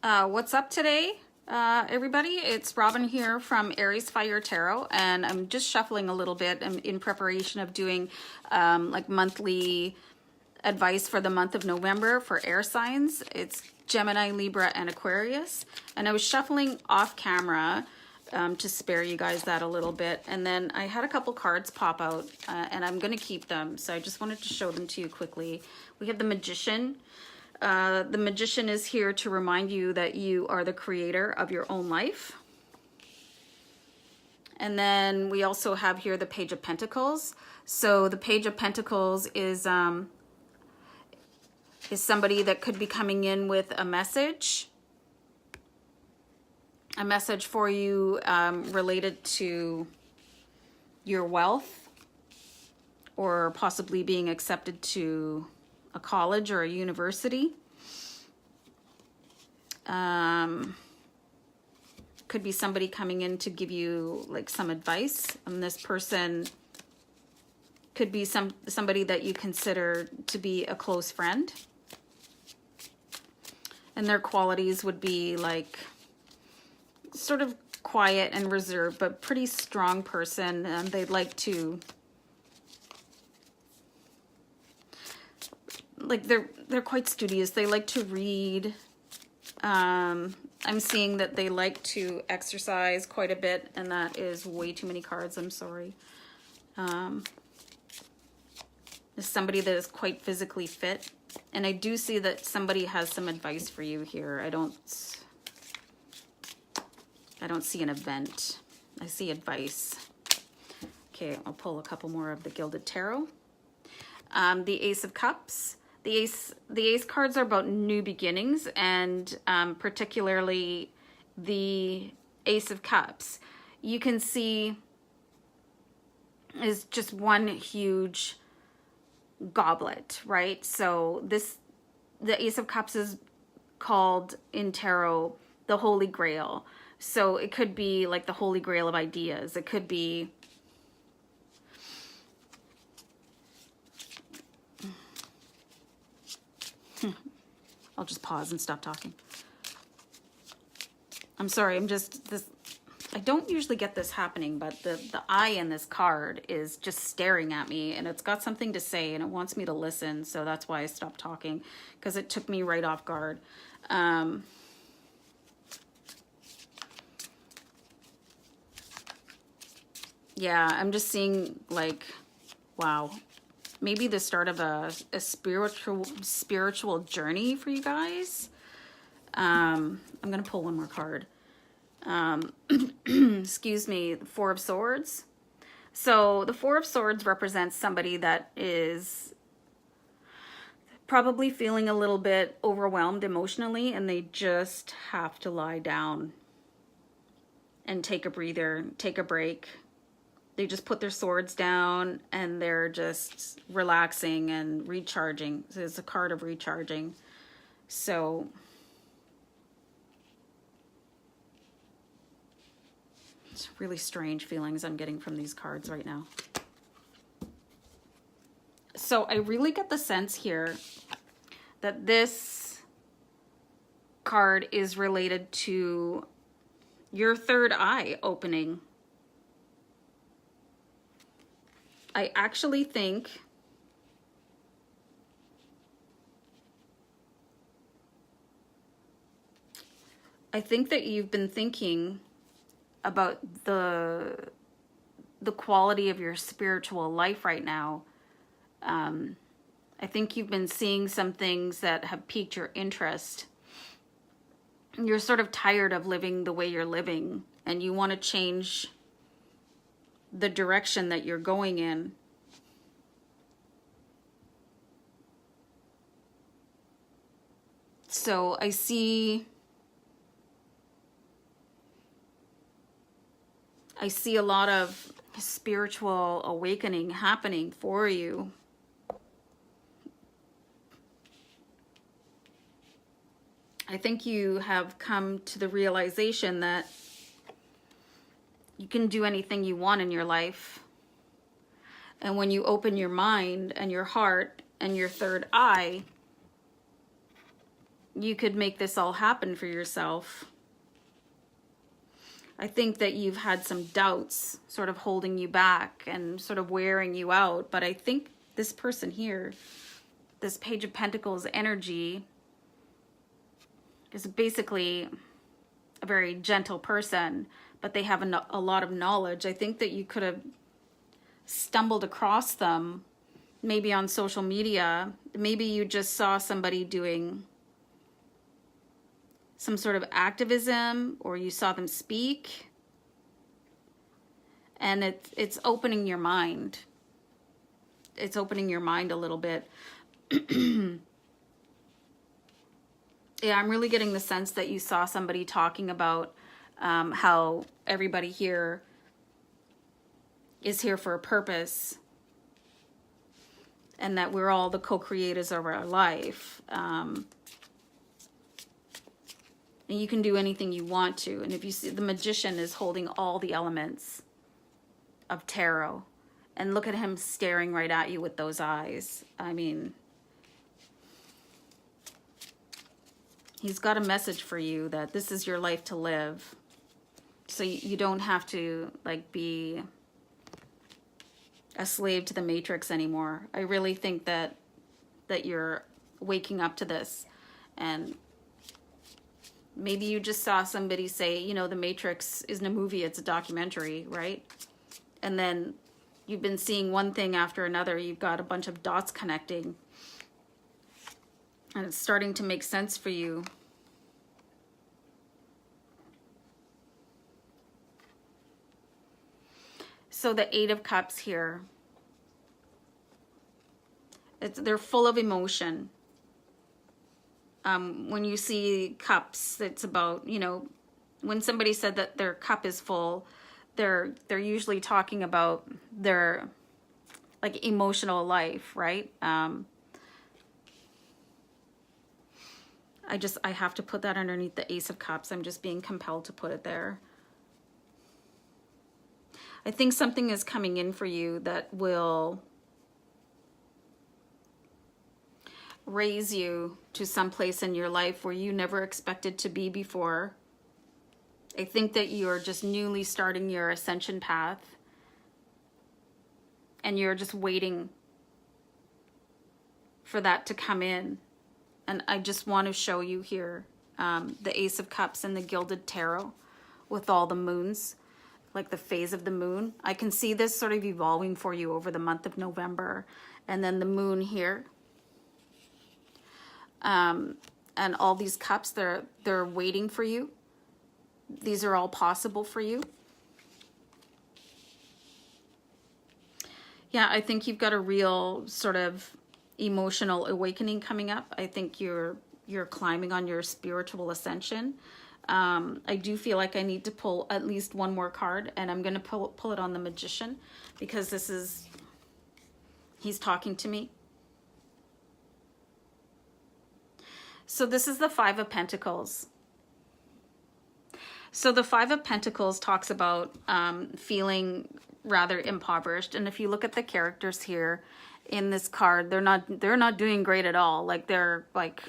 What's up today, everybody? It's Robin here from AriesFireTarot, and I'm just shuffling a little bit in preparation of doing like monthly advice for the month of November for air signs. It's Gemini, Libra, and Aquarius. And I was shuffling off camera to spare you guys that a little bit. And then I had a couple cards pop out, and I'm going to keep them. So I just wanted to show them to you quickly. We have the Magician. The Magician is here to remind you that you are the creator of your own life. And then we also have here the Page of Pentacles. So the Page of Pentacles is somebody that could be coming in with a message for you related to your wealth, or possibly being accepted to a college or a university. Could be somebody coming in to give you like some advice, and this person could be somebody that you consider to be a close friend, and their qualities would be like sort of quiet and reserved, but pretty strong person, and they'd like to like they're quite studious. They like to read. I'm seeing that they like to exercise quite a bit, and that is way too many cards. I'm sorry. There's somebody that is quite physically fit, and I do see that somebody has some advice for you here. I don't see an event. I see advice. Okay, I'll pull a couple more of the Gilded Tarot. The Ace of Cups. The Ace cards are about new beginnings, and particularly the Ace of Cups, you can see is just one huge goblet, right? So the Ace of Cups is called in tarot the Holy Grail. So it could be like the Holy Grail of ideas. It could be I'll just pause and stop talking. I'm sorry, I don't usually get this happening, but the eye in this card is just staring at me, and it's got something to say, and it wants me to listen, so that's why I stopped talking, because it took me right off guard. Yeah, I'm just seeing like, wow. Maybe the start of a spiritual journey for you guys. I'm going to pull one more card. Excuse me, the Four of Swords. So the Four of Swords represents somebody that is probably feeling a little bit overwhelmed emotionally, and they just have to lie down and take a breather, take a break. They just put their swords down and they're just relaxing and recharging. So it's a card of recharging. So it's really strange feelings I'm getting from these cards right now. So I really get the sense here that this card is related to your third eye opening. I actually think that you've been thinking about the quality of your spiritual life right now. I think you've been seeing some things that have piqued your interest. You're sort of tired of living the way you're living, and you want to change the direction that you're going in. So I see a lot of spiritual awakening happening for you. I think you have come to the realization that you can do anything you want in your life. And when you open your mind and your heart and your third eye, you could make this all happen for yourself. I think that you've had some doubts sort of holding you back and sort of wearing you out. But I think this person here, this Page of Pentacles energy, is basically a very gentle person, but they have a lot of knowledge. I think that you could have stumbled across them maybe on social media. Maybe you just saw somebody doing some sort of activism, or you saw them speak, and it's opening your mind. It's opening your mind a little bit. Yeah, I'm really getting the sense that you saw somebody talking about how everybody here is here for a purpose, and that we're all the co-creators of our life. And you can do anything you want to. And if you see, the Magician is holding all the elements of tarot. And look at him staring right at you with those eyes. I mean, he's got a message for you that this is your life to live. So you don't have to, like, be a slave to the Matrix anymore. I really think that you're waking up to this. And maybe you just saw somebody say, you know, the Matrix isn't a movie, it's a documentary, right? And then you've been seeing one thing after another. You've got a bunch of dots connecting. And it's starting to make sense for you. So the Eight of Cups here, they're full of emotion. When you see cups, it's about, you know, when somebody said that their cup is full, they're usually talking about their, like, emotional life, right? I have to put that underneath the Ace of Cups. I'm just being compelled to put it there. I think something is coming in for you that will raise you to some place in your life where you never expected to be before. I think that you're just newly starting your ascension path, and you're just waiting for that to come in. And I just want to show you here the Ace of Cups and the Gilded Tarot with all the moons, like the phase of the moon. I can see this sort of evolving for you over the month of November. And then the moon here. And all these cups, they're waiting for you. These are all possible for you. Yeah, I think you've got a real sort of emotional awakening coming up. I think you're climbing on your spiritual ascension. I do feel like I need to pull at least one more card, and I'm going to pull it on the Magician, because he's talking to me. So this is the Five of Pentacles. So the Five of Pentacles talks about feeling rather impoverished. And if you look at the characters here in this card, they're not doing great at all. Like, they're like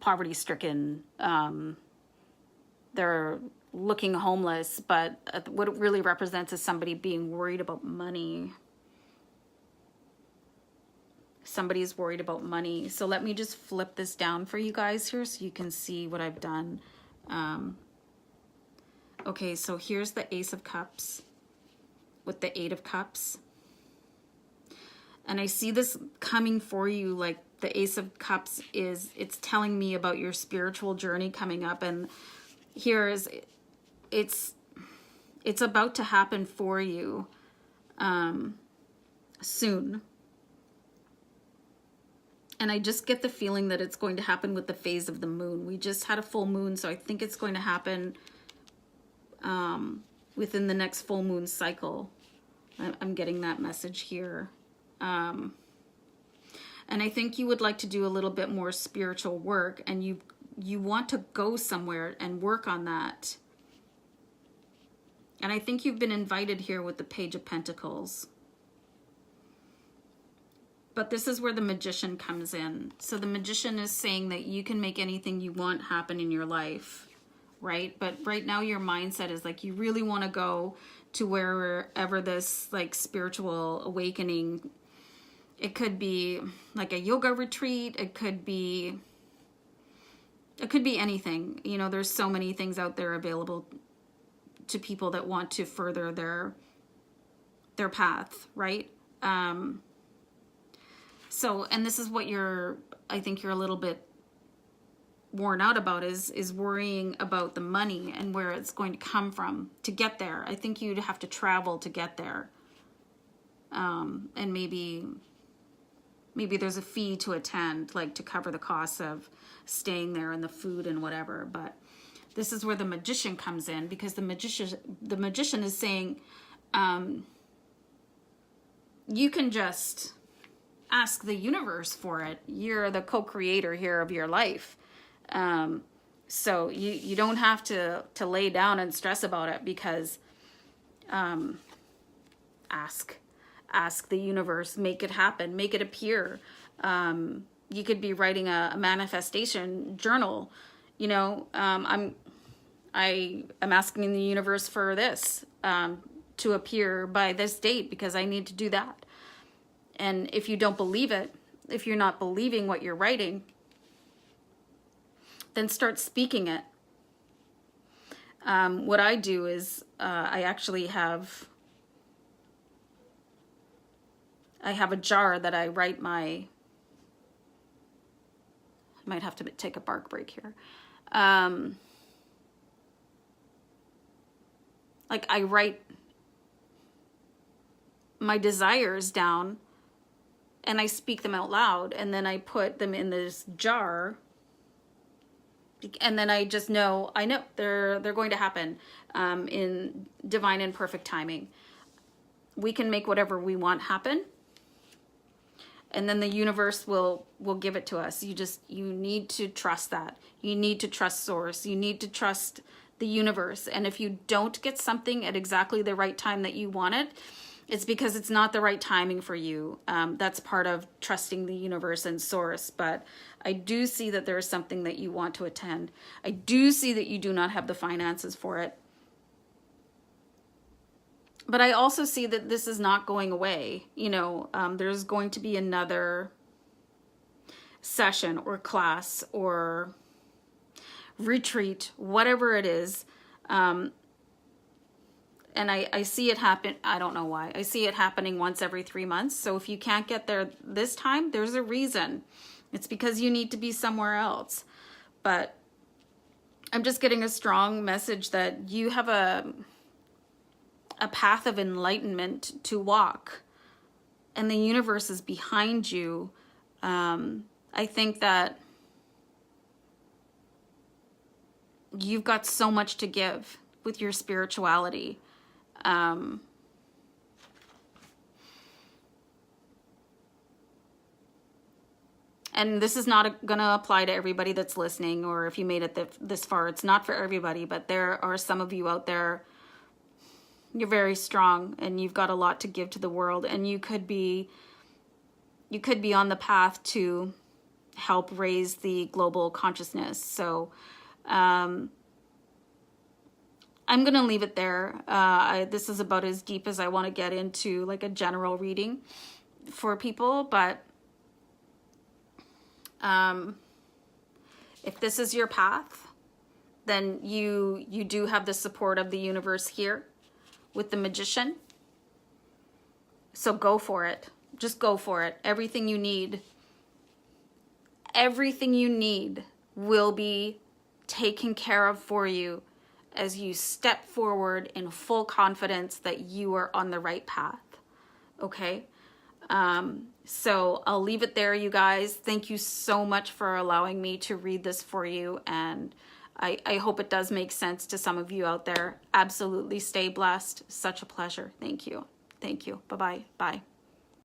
poverty stricken. They're looking homeless, but what it really represents is somebody being worried about money. Somebody's worried about money. So let me just flip this down for you guys here so you can see what I've done. Okay, so here's the Ace of Cups with the Eight of Cups. And I see this coming for you, like the Ace of Cups it's telling me about your spiritual journey coming up. And here is, it's about to happen for you soon. And I just get the feeling that it's going to happen with the phase of the moon. We just had a full moon, so I think it's going to happen within the next full moon cycle. I'm getting that message here. And I think you would like to do a little bit more spiritual work, and you want to go somewhere and work on that. And I think you've been invited here with the Page of Pentacles. But this is where the Magician comes in. So the Magician is saying that you can make anything you want happen in your life, right? But right now your mindset is like you really want to go to wherever this like spiritual awakening. It could be like a yoga retreat. It could be anything. You know, there's so many things out there available to people that want to further their path, right? So, and this is what I think you're a little bit worn out about is worrying about the money and where it's going to come from to get there. I think you'd have to travel to get there. And maybe there's a fee to attend, like to cover the costs of staying there and the food and whatever. But this is where the Magician comes in, because the magician is saying, you can just ask the universe for it. You're the co-creator here of your life. So you don't have to lay down and stress about it, because ask the universe, make it happen, make it appear. You could be writing a manifestation journal. You know, I am asking the universe for this to appear by this date because I need to do that. And if you don't believe it, if you're not believing what you're writing, then start speaking it. What I do is I actually have a jar that I write I might have to take a bark break here. Like I write my desires down and I speak them out loud, and then I put them in this jar, and then I just know, they're going to happen in divine and perfect timing. We can make whatever we want happen, and then the universe will give it to us. You need to trust that. You need to trust source. You need to trust the universe. And if you don't get something at exactly the right time that you want it, it's because it's not the right timing for you. That's part of trusting the universe and source. But I do see that there is something that you want to attend. I do see that you do not have the finances for it. But I also see that this is not going away. You know, there's going to be another session or class or retreat, whatever it is. And I see it happen. I don't know why. I see it happening once every 3 months. So if you can't get there this time, there's a reason. It's because you need to be somewhere else. But I'm just getting a strong message that you have a path of enlightenment to walk, and the universe is behind you. I think that you've got so much to give with your spirituality. And this is not going to apply to everybody that's listening, or if you made it this far, it's not for everybody, but there are some of you out there, you're very strong and you've got a lot to give to the world, and you could be on the path to help raise the global consciousness. So, I'm going to leave it there. This is about as deep as I want to get into like a general reading for people. But if this is your path, then you do have the support of the universe here with the Magician. So go for it. Just go for it. Everything you need will be taken care of for you as you step forward in full confidence that you are on the right path. Okay? So I'll leave it there, you guys. Thank you so much for allowing me to read this for you. And I hope it does make sense to some of you out there. Absolutely stay blessed. Such a pleasure. Thank you. Thank you. Bye-bye. Bye.